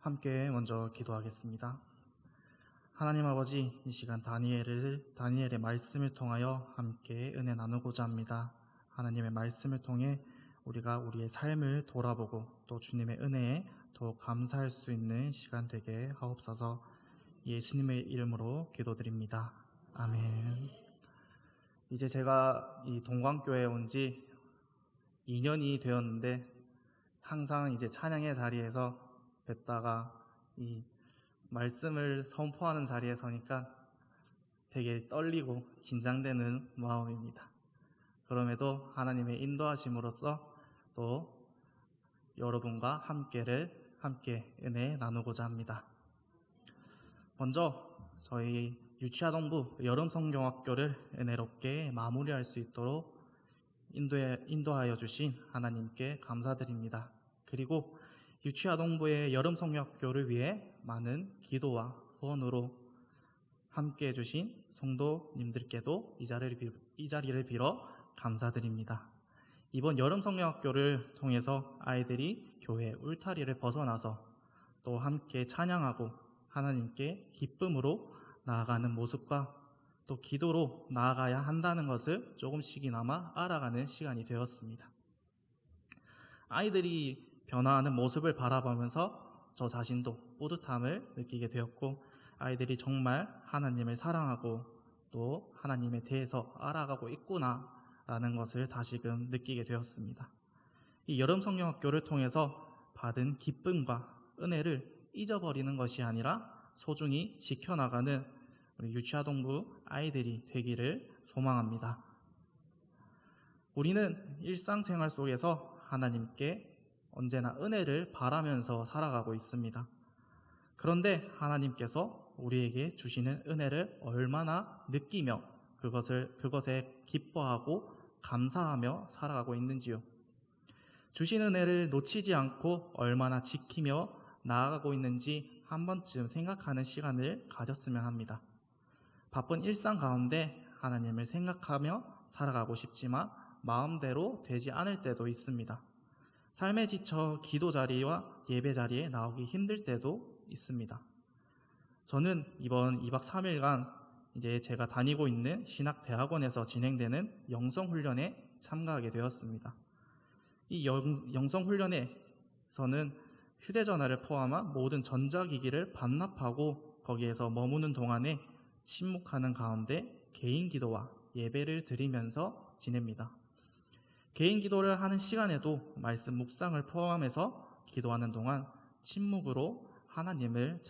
함께 먼저 기도하겠습니다. 하나님 아버지, 이 시간 다니엘의 말씀을 통하여 함께 은혜 나누고자 합니다. 하나님의 말씀을 통해 우리가 우리의 삶을 돌아보고 또 주님의 은혜에 더 감사할 수 있는 시간 되게 하옵소서. 예수님의 이름으로 기도드립니다. 아멘. 이제 제가 이 동광교회에 온 지 2년이 되었는데 항상 이제 찬양의 자리에서 뵙다가 이 말씀을 선포하는 자리에 서니까 되게 떨리고 긴장되는 마음입니다. 그럼에도 하나님의 인도하심으로써 또 여러분과 함께 은혜 나누고자 합니다. 먼저 저희 유치아동부 여름성경학교를 은혜롭게 마무리할 수 있도록 인도하여 주신 하나님께 감사드립니다. 그리고 유치아동부의 여름성경학교를 위해 많은 기도와 후원으로 함께 해주신 성도님들께도 이 자리를 빌어 감사드립니다. 이번 여름성경학교를 통해서 아이들이 교회 울타리를 벗어나서 또 함께 찬양하고 하나님께 기쁨으로 나아가는 모습과 또 기도로 나아가야 한다는 것을 조금씩이나마 알아가는 시간이 되었습니다. 아이들이 변화하는 모습을 바라보면서 저 자신도 뿌듯함을 느끼게 되었고, 아이들이 정말 하나님을 사랑하고 또 하나님에 대해서 알아가고 있구나라는 것을 다시금 느끼게 되었습니다. 이 여름성경학교를 통해서 받은 기쁨과 은혜를 잊어버리는 것이 아니라 소중히 지켜나가는 우리 유치아동부 아이들이 되기를 소망합니다. 우리는 일상생활 속에서 하나님께 언제나 은혜를 바라면서 살아가고 있습니다. 그런데 하나님께서 우리에게 주시는 은혜를 얼마나 느끼며 그것에 기뻐하고 감사하며 살아가고 있는지요. 주신 은혜를 놓치지 않고 얼마나 지키며 나아가고 있는지 한 번쯤 생각하는 시간을 가졌으면 합니다. 바쁜 일상 가운데 하나님을 생각하며 살아가고 싶지만 마음대로 되지 않을 때도 있습니다. 삶에 지쳐 기도 자리와 예배 자리에 나오기 힘들 때도 있습니다. 저는 이번 2박 3일간 이제 제가 다니고 있는 신학대학원에서 진행되는 영성훈련에 참가하게 되었습니다. 이 영성훈련에서는 휴대전화를 포함한 모든 전자기기를 반납하고 거기에서 머무는 동안에 침묵하는 가운데 개인 기도와 예배를 드리면서 지냅니다. 개인 기도를 하는 시간에도 말씀 묵상을 포함해서 기도하는 동안 침묵으로 하나님을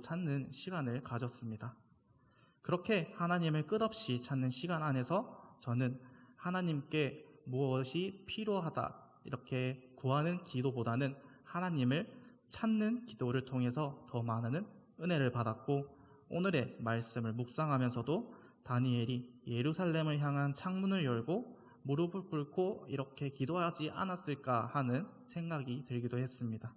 찾는 시간을 가졌습니다. 그렇게 하나님을 끝없이 찾는 시간 안에서 저는 하나님께 무엇이 필요하다 이렇게 구하는 기도보다는 하나님을 찾는 기도를 통해서 더 많은 은혜를 받았고, 오늘의 말씀을 묵상하면서도 다니엘이 예루살렘을 향한 창문을 열고 무릎을 꿇고 이렇게 기도하지 않았을까 하는 생각이 들기도 했습니다.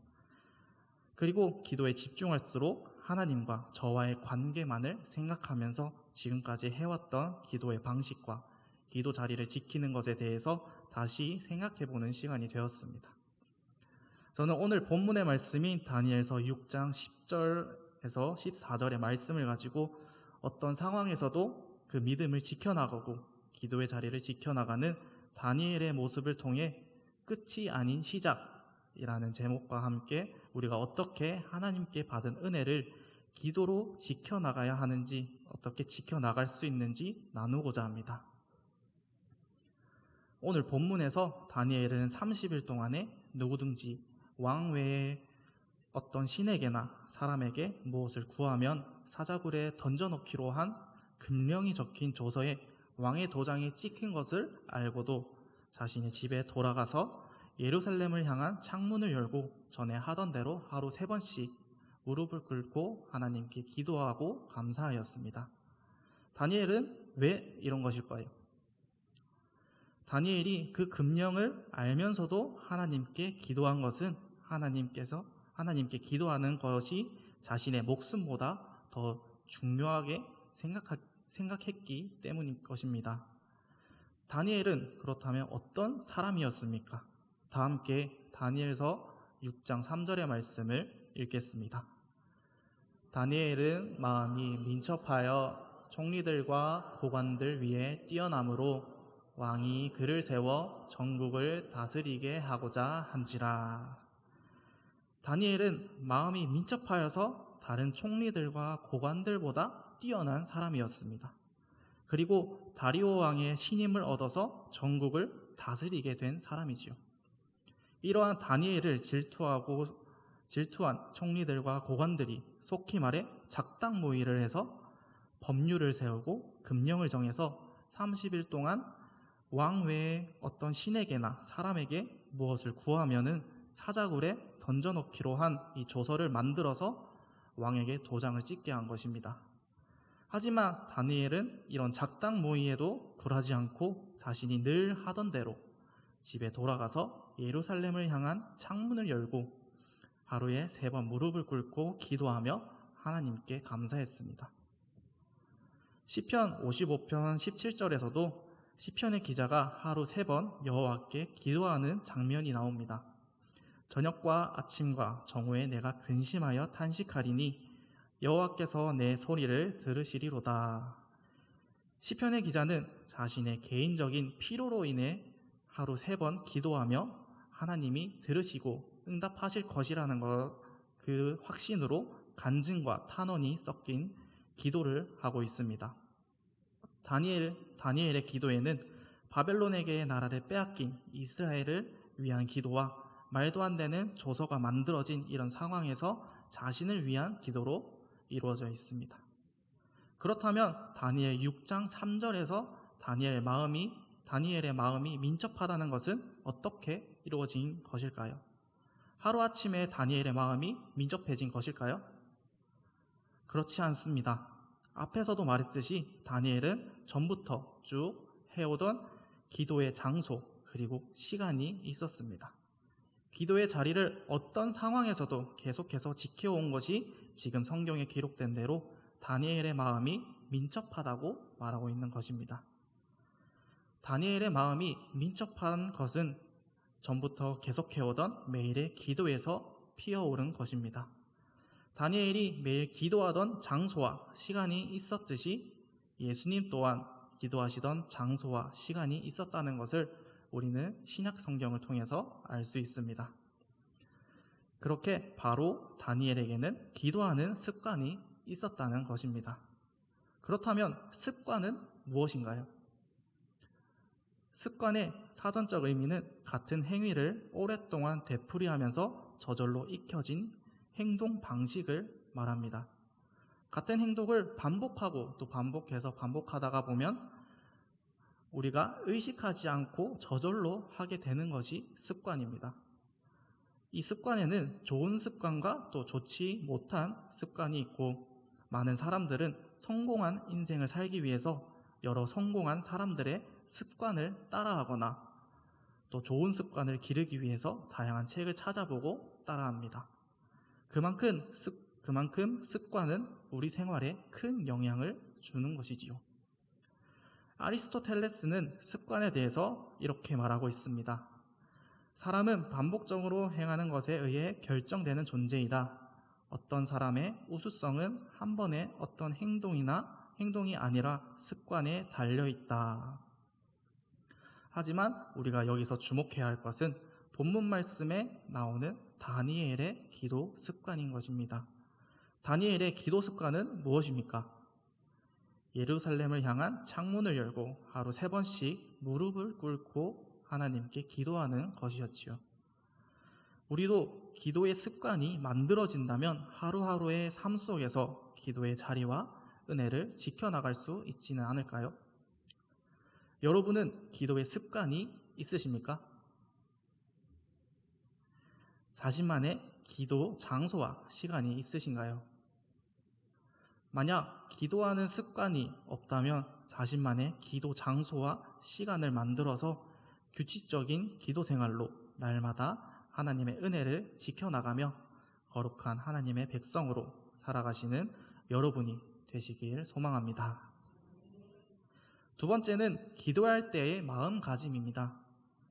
그리고 기도에 집중할수록 하나님과 저와의 관계만을 생각하면서 지금까지 해왔던 기도의 방식과 기도 자리를 지키는 것에 대해서 다시 생각해보는 시간이 되었습니다. 저는 오늘 본문의 말씀인 다니엘서 6장 10절에서 14절의 말씀을 가지고 어떤 상황에서도 그 믿음을 지켜나가고 기도의 자리를 지켜나가는 다니엘의 모습을 통해 끝이 아닌 시작이라는 제목과 함께 우리가 어떻게 하나님께 받은 은혜를 기도로 지켜나가야 하는지, 어떻게 지켜나갈 수 있는지 나누고자 합니다. 오늘 본문에서 다니엘은 30일 동안에 누구든지 왕 외에 어떤 신에게나 사람에게 무엇을 구하면 사자굴에 던져넣기로 한 금령이 적힌 조서에 왕의 도장이 찍힌 것을 알고도 자신의 집에 돌아가서 예루살렘을 향한 창문을 열고 전에 하던 대로 하루 3번씩 무릎을 꿇고 하나님께 기도하고 감사하였습니다. 다니엘은 왜 이런 것일까요? 다니엘이 그 금령을 알면서도 하나님께 기도한 것은 하나님께 기도하는 것이 자신의 목숨보다 더 중요하게 생각했기 때문인 것입니다. 다니엘은 그렇다면 어떤 사람이었습니까? 다 함께 다니엘서 6장 3절의 말씀을 읽겠습니다. 다니엘은 마음이 민첩하여 총리들과 고관들 위에 뛰어남으로 왕이 그를 세워 전국을 다스리게 하고자 한지라. 다니엘은 마음이 민첩하여서 다른 총리들과 고관들보다 뛰어난 사람이었습니다. 그리고 다리오 왕의 신임을 얻어서 전국을 다스리게 된 사람이지요. 이러한 다니엘을 질투한 총리들과 고관들이 속히 말해 작당 모의를 해서 법률을 세우고 금령을 정해서 30일 동안 왕 외에 어떤 신에게나 사람에게 무엇을 구하면은 사자굴에 던져놓기로 한 이 조서를 만들어서 왕에게 도장을 찍게 한 것입니다. 하지만 다니엘은 이런 작당 모의에도 굴하지 않고 자신이 늘 하던 대로 집에 돌아가서 예루살렘을 향한 창문을 열고 하루에 3번 무릎을 꿇고 기도하며 하나님께 감사했습니다. 시편 55편 17절에서도 시편의 기자가 하루 3번 여호와께 기도하는 장면이 나옵니다. 저녁과 아침과 정오에 내가 근심하여 탄식하리니 여호와께서 내 소리를 들으시리로다. 시편의 기자는 자신의 개인적인 피로로 인해 하루 3번 기도하며 하나님이 들으시고 응답하실 것이라는 그 확신으로 간증과 탄원이 섞인 기도를 하고 있습니다. 다니엘의 기도에는 바벨론에게 나라를 빼앗긴 이스라엘을 위한 기도와 말도 안 되는 조서가 만들어진 이런 상황에서 자신을 위한 기도로 이루어져 있습니다. 그렇다면 다니엘 6장 3절에서 다니엘의 마음이 민첩하다는 것은 어떻게 이루어진 것일까요? 하루아침에 다니엘의 마음이 민첩해진 것일까요? 그렇지 않습니다. 앞에서도 말했듯이 다니엘은 전부터 쭉 해오던 기도의 장소 그리고 시간이 있었습니다. 기도의 자리를 어떤 상황에서도 계속해서 지켜온 것이 지금 성경에 기록된 대로 다니엘의 마음이 민첩하다고 말하고 있는 것입니다. 다니엘의 마음이 민첩한 것은 전부터 계속해오던 매일의 기도에서 피어오른 것입니다. 다니엘이 매일 기도하던 장소와 시간이 있었듯이 예수님 또한 기도하시던 장소와 시간이 있었다는 것을 우리는 신약 성경을 통해서 알 수 있습니다. 그렇게 바로 다니엘에게는 기도하는 습관이 있었다는 것입니다. 그렇다면 습관은 무엇인가요? 습관의 사전적 의미는 같은 행위를 오랫동안 되풀이하면서 저절로 익혀진 행동 방식을 말합니다. 같은 행동을 반복하고 또 반복해서 반복하다가 보면 우리가 의식하지 않고 저절로 하게 되는 것이 습관입니다. 이 습관에는 좋은 습관과 또 좋지 못한 습관이 있고 많은 사람들은 성공한 인생을 살기 위해서 여러 성공한 사람들의 습관을 따라하거나 또 좋은 습관을 기르기 위해서 다양한 책을 찾아보고 따라합니다. 그만큼 습관은 우리 생활에 큰 영향을 주는 것이지요. 아리스토텔레스는 습관에 대해서 이렇게 말하고 있습니다. 사람은 반복적으로 행하는 것에 의해 결정되는 존재이다. 어떤 사람의 우수성은 한 번의 어떤 행동이 아니라 습관에 달려있다. 하지만 우리가 여기서 주목해야 할 것은 본문 말씀에 나오는 다니엘의 기도 습관인 것입니다. 다니엘의 기도 습관은 무엇입니까? 예루살렘을 향한 창문을 열고 하루 3번씩 무릎을 꿇고 하나님께 기도하는 것이었지요. 우리도 기도의 습관이 만들어진다면 하루하루의 삶 속에서 기도의 자리와 은혜를 지켜나갈 수 있지는 않을까요? 여러분은 기도의 습관이 있으십니까? 자신만의 기도 장소와 시간이 있으신가요? 만약 기도하는 습관이 없다면 자신만의 기도 장소와 시간을 만들어서 규칙적인 기도 생활로 날마다 하나님의 은혜를 지켜나가며 거룩한 하나님의 백성으로 살아가시는 여러분이 되시길 소망합니다. 두 번째는 기도할 때의 마음가짐입니다.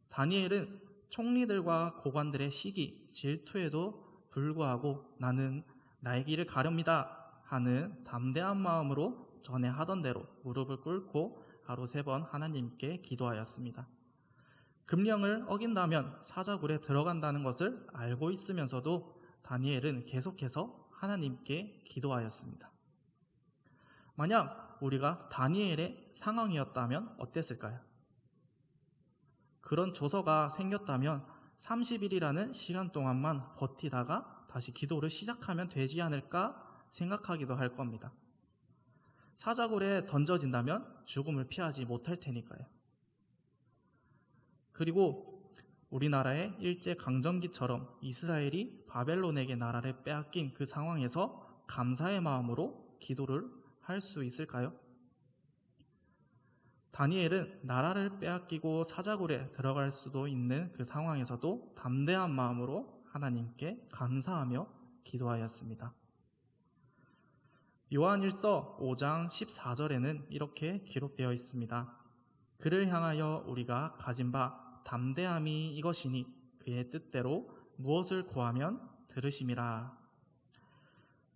다니엘은 총리들과 고관들의 시기, 질투에도 불구하고 나는 나의 길을 가렵니다 하는 담대한 마음으로 전에 하던 대로 무릎을 꿇고 하루 3번 하나님께 기도하였습니다. 금령을 어긴다면 사자굴에 들어간다는 것을 알고 있으면서도 다니엘은 계속해서 하나님께 기도하였습니다. 만약 우리가 다니엘의 상황이었다면 어땠을까요? 그런 조서가 생겼다면 30일이라는 시간 동안만 버티다가 다시 기도를 시작하면 되지 않을까 생각하기도 할 겁니다. 사자굴에 던져진다면 죽음을 피하지 못할 테니까요. 그리고 우리나라의 일제강점기처럼 이스라엘이 바벨론에게 나라를 빼앗긴 그 상황에서 감사의 마음으로 기도를 할 수 있을까요? 다니엘은 나라를 빼앗기고 사자굴에 들어갈 수도 있는 그 상황에서도 담대한 마음으로 하나님께 감사하며 기도하였습니다. 요한일서 5장 14절에는 이렇게 기록되어 있습니다. 그를 향하여 우리가 가진 바 담대함이 이것이니 그의 뜻대로 무엇을 구하면 들으심이라.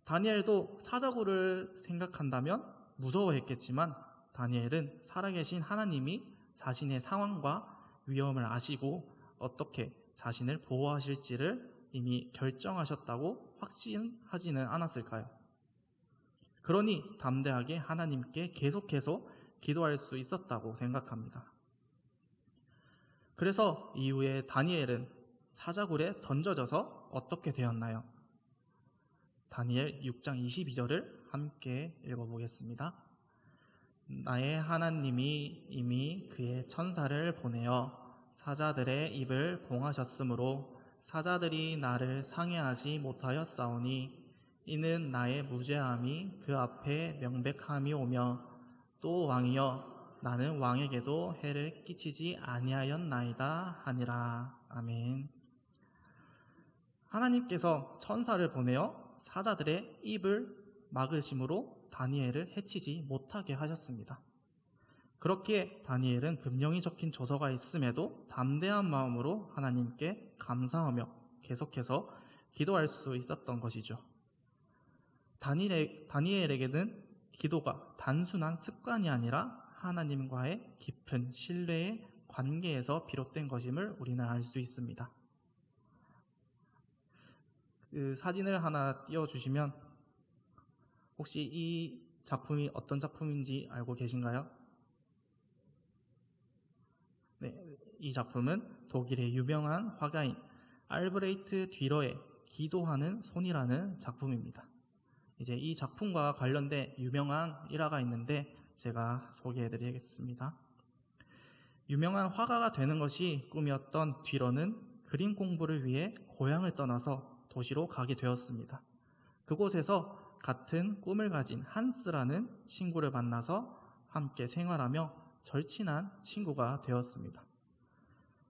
다니엘도 사자굴을 생각한다면 무서워했겠지만 다니엘은 살아계신 하나님이 자신의 상황과 위험을 아시고 어떻게 자신을 보호하실지를 이미 결정하셨다고 확신하지는 않았을까요? 그러니 담대하게 하나님께 계속해서 기도할 수 있었다고 생각합니다. 그래서 이후에 다니엘은 사자굴에 던져져서 어떻게 되었나요? 다니엘 6장 22절을 함께 읽어보겠습니다. 나의 하나님이 이미 그의 천사를 보내어 사자들의 입을 봉하셨으므로 사자들이 나를 상해하지 못하였사오니 이는 나의 무죄함이 그 앞에 명백함이 오며 또 왕이여 나는 왕에게도 해를 끼치지 아니하였나이다 하니라. 아멘. 하나님께서 천사를 보내어 사자들의 입을 막으심으로 다니엘을 해치지 못하게 하셨습니다. 그렇기에 다니엘은 금령이 적힌 조서가 있음에도 담대한 마음으로 하나님께 감사하며 계속해서 기도할 수 있었던 것이죠. 다니엘에게는 기도가 단순한 습관이 아니라 하나님과의 깊은 신뢰의 관계에서 비롯된 것임을 우리는 알 수 있습니다. 그 사진을 하나 띄워주시면 혹시 이 작품이 어떤 작품인지 알고 계신가요? 네, 이 작품은 독일의 유명한 화가인 알브레이트 듀러의 기도하는 손이라는 작품입니다. 이제 이 작품과 관련된 유명한 일화가 있는데 제가 소개해드리겠습니다. 유명한 화가가 되는 것이 꿈이었던 듀러는 그림 공부를 위해 고향을 떠나서 도시로 가게 되었습니다. 그곳에서 같은 꿈을 가진 한스라는 친구를 만나서 함께 생활하며 절친한 친구가 되었습니다.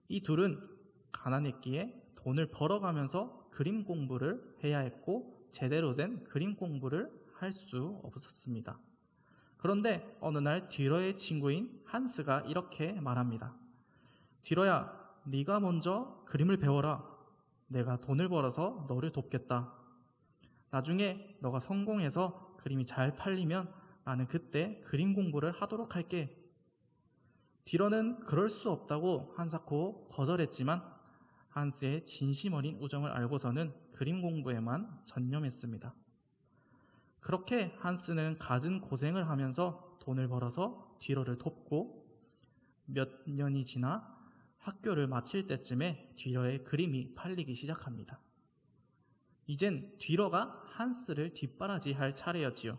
이 둘은 가난했기에 돈을 벌어가면서 그림 공부를 해야 했고 제대로 된 그림 공부를 할 수 없었습니다. 그런데 어느 날 듀러의 친구인 한스가 이렇게 말합니다. 듀러야, 네가 먼저 그림을 배워라. 내가 돈을 벌어서 너를 돕겠다. 나중에 너가 성공해서 그림이 잘 팔리면 나는 그때 그림 공부를 하도록 할게. 듀러는 그럴 수 없다고 한사코 거절했지만 한스의 진심 어린 우정을 알고서는 그림 공부에만 전념했습니다. 그렇게 한스는 갖은 고생을 하면서 돈을 벌어서 듀러를 돕고 몇 년이 지나 학교를 마칠 때쯤에 듀러의 그림이 팔리기 시작합니다. 이젠 듀러가 한스를 뒷바라지할 차례였지요.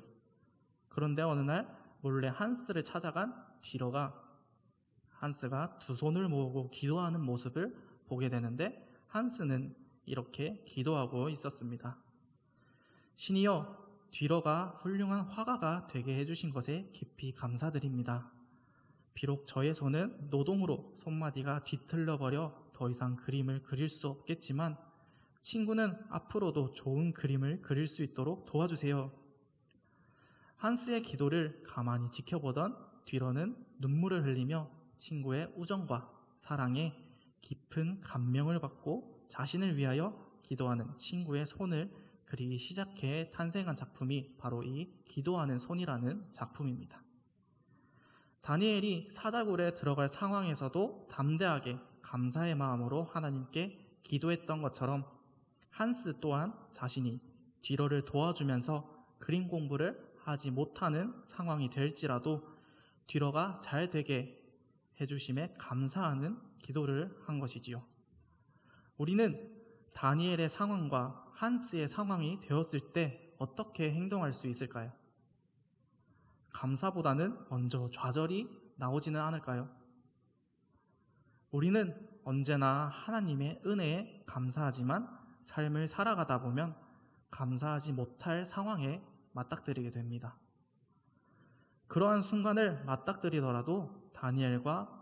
그런데 어느 날 몰래 한스를 찾아간 듀러가 한스가 두 손을 모으고 기도하는 모습을 보게 되는데 한스는 이렇게 기도하고 있었습니다. 신이여, 듀러가 훌륭한 화가가 되게 해주신 것에 깊이 감사드립니다. 비록 저의 손은 노동으로 손마디가 뒤틀려버려 더 이상 그림을 그릴 수 없겠지만 친구는 앞으로도 좋은 그림을 그릴 수 있도록 도와주세요. 한스의 기도를 가만히 지켜보던 듀러는 눈물을 흘리며 친구의 우정과 사랑에 깊은 감명을 받고 자신을 위하여 기도하는 친구의 손을 그리기 시작해 탄생한 작품이 바로 이 기도하는 손이라는 작품입니다. 다니엘이 사자굴에 들어갈 상황에서도 담대하게 감사의 마음으로 하나님께 기도했던 것처럼 한스 또한 자신이 뒤로를 도와주면서 그림 공부를 하지 못하는 상황이 될지라도 뒤로가 잘 되게 해주심에 감사하는 기도를 한 것이지요. 우리는 다니엘의 상황과 한스의 상황이 되었을 때 어떻게 행동할 수 있을까요? 감사보다는 먼저 좌절이 나오지는 않을까요? 우리는 언제나 하나님의 은혜에 감사하지만 삶을 살아가다 보면 감사하지 못할 상황에 맞닥뜨리게 됩니다. 그러한 순간을 맞닥뜨리더라도 다니엘과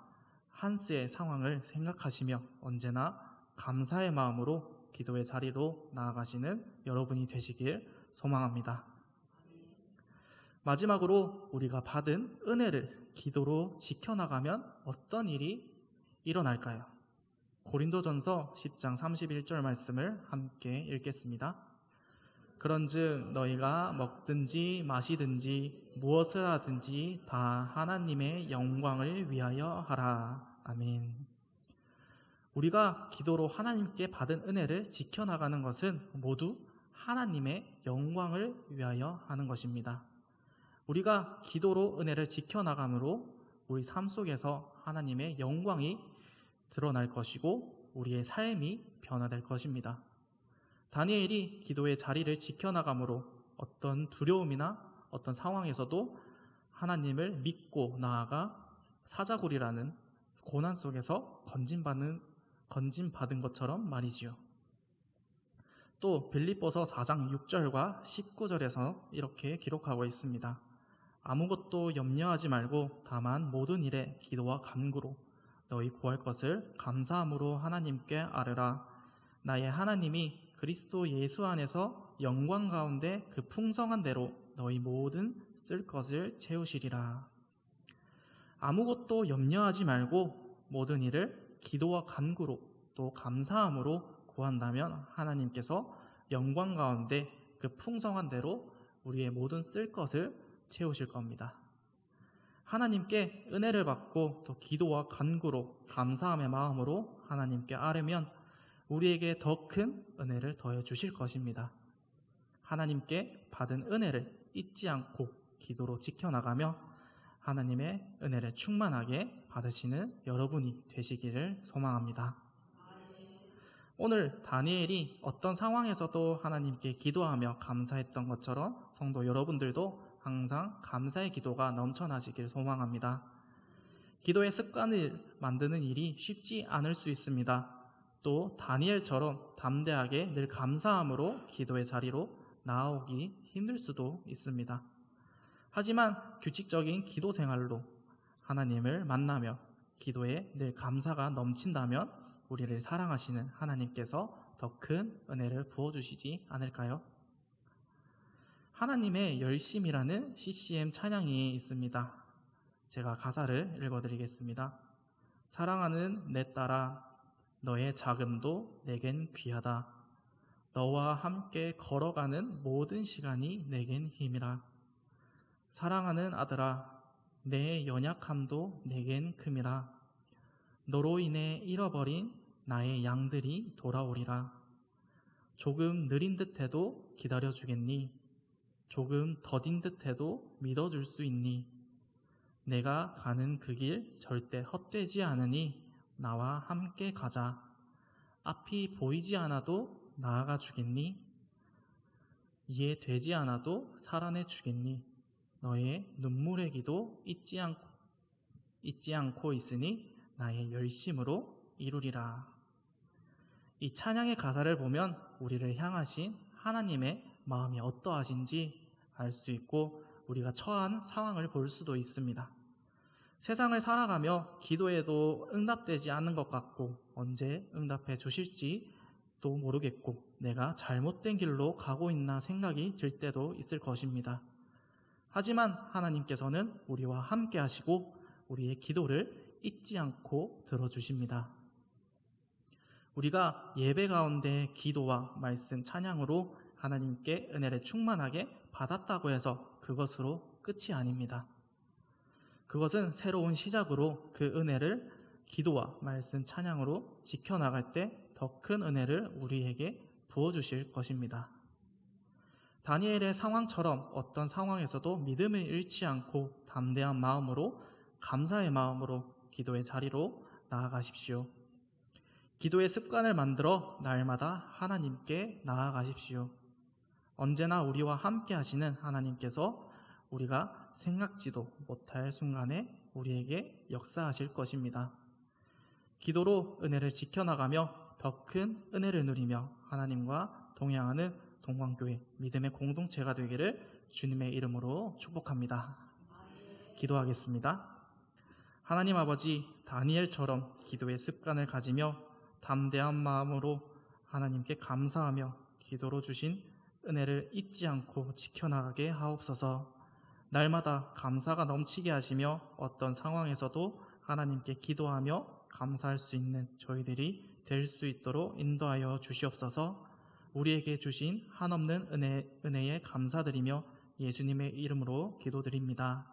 한스의 상황을 생각하시며 언제나 감사의 마음으로 기도의 자리로 나아가시는 여러분이 되시길 소망합니다. 마지막으로 우리가 받은 은혜를 기도로 지켜나가면 어떤 일이 일어날까요? 고린도전서 10장 31절 말씀을 함께 읽겠습니다. 그런즉 너희가 먹든지 마시든지 무엇을 하든지 다 하나님의 영광을 위하여 하라. 아멘. 우리가 기도로 하나님께 받은 은혜를 지켜나가는 것은 모두 하나님의 영광을 위하여 하는 것입니다. 우리가 기도로 은혜를 지켜나감으로 우리 삶 속에서 하나님의 영광이 드러날 것이고 우리의 삶이 변화될 것입니다. 다니엘이 기도의 자리를 지켜나감으로 어떤 두려움이나 어떤 상황에서도 하나님을 믿고 나아가 사자굴이라는 고난 속에서 건진받은 것처럼 말이지요. 또 빌립보서 4장 6절과 19절에서 이렇게 기록하고 있습니다. 아무것도 염려하지 말고 다만 모든 일에 기도와 간구로 너희 구할 것을 감사함으로 하나님께 아뢰라. 나의 하나님이 그리스도 예수 안에서 영광 가운데 그 풍성한 대로 너희 모든 쓸 것을 채우시리라. 아무것도 염려하지 말고 모든 일을 기도와 간구로 또 감사함으로 구한다면 하나님께서 영광 가운데 그 풍성한 대로 우리의 모든 쓸 것을 채우실 겁니다. 하나님께 은혜를 받고 또 기도와 간구로 감사함의 마음으로 하나님께 아뢰면 우리에게 더 큰 은혜를 더해 주실 것입니다. 하나님께 받은 은혜를 잊지 않고 기도로 지켜나가며 하나님의 은혜를 충만하게 받으시는 여러분이 되시기를 소망합니다. 오늘 다니엘이 어떤 상황에서도 하나님께 기도하며 감사했던 것처럼 성도 여러분들도 항상 감사의 기도가 넘쳐나시길 소망합니다. 기도의 습관을 만드는 일이 쉽지 않을 수 있습니다. 또 다니엘처럼 담대하게 늘 감사함으로 기도의 자리로 나아오기 힘들 수도 있습니다. 하지만 규칙적인 기도 생활로 하나님을 만나며 기도에 늘 감사가 넘친다면 우리를 사랑하시는 하나님께서 더 큰 은혜를 부어주시지 않을까요? 하나님의 열심이라는 CCM 찬양이 있습니다. 제가 가사를 읽어드리겠습니다. 사랑하는 내 딸아, 너의 자금도 내겐 귀하다. 너와 함께 걸어가는 모든 시간이 내겐 힘이라. 사랑하는 아들아, 내 연약함도 내겐 큼이라. 너로 인해 잃어버린 나의 양들이 돌아오리라. 조금 느린 듯해도 기다려주겠니? 조금 더딘 듯해도 믿어줄 수 있니? 내가 가는 그 길 절대 헛되지 않으니 나와 함께 가자. 앞이 보이지 않아도 나아가 주겠니? 이해되지 않아도 살아내 주겠니? 너의 눈물의 기도 잊지 않고 있으니 나의 열심으로 이루리라. 이 찬양의 가사를 보면 우리를 향하신 하나님의 마음이 어떠하신지 알 수 있고 우리가 처한 상황을 볼 수도 있습니다. 세상을 살아가며 기도해도 응답되지 않는 것 같고 언제 응답해 주실지도 모르겠고 내가 잘못된 길로 가고 있나 생각이 들 때도 있을 것입니다. 하지만 하나님께서는 우리와 함께 하시고 우리의 기도를 잊지 않고 들어주십니다. 우리가 예배 가운데 기도와 말씀, 찬양으로 하나님께 은혜를 충만하게 받았다고 해서 그것으로 끝이 아닙니다. 그것은 새로운 시작으로 그 은혜를 기도와 말씀, 찬양으로 지켜나갈 때 더 큰 은혜를 우리에게 부어주실 것입니다. 다니엘의 상황처럼 어떤 상황에서도 믿음을 잃지 않고 담대한 마음으로, 감사의 마음으로 기도의 자리로 나아가십시오. 기도의 습관을 만들어 날마다 하나님께 나아가십시오. 언제나 우리와 함께 하시는 하나님께서 우리가 생각지도 못할 순간에 우리에게 역사하실 것입니다. 기도로 은혜를 지켜나가며 더 큰 은혜를 누리며 하나님과 동행하는 동방교회 믿음의 공동체가 되기를 주님의 이름으로 축복합니다. 기도하겠습니다. 하나님 아버지, 다니엘처럼 기도의 습관을 가지며 담대한 마음으로 하나님께 감사하며 기도로 주신 은혜를 잊지 않고 지켜나가게 하옵소서. 날마다 감사가 넘치게 하시며 어떤 상황에서도 하나님께 기도하며 감사할 수 있는 저희들이 될 수 있도록 인도하여 주시옵소서. 우리에게 주신 한없는 은혜에 감사드리며 예수님의 이름으로 기도드립니다.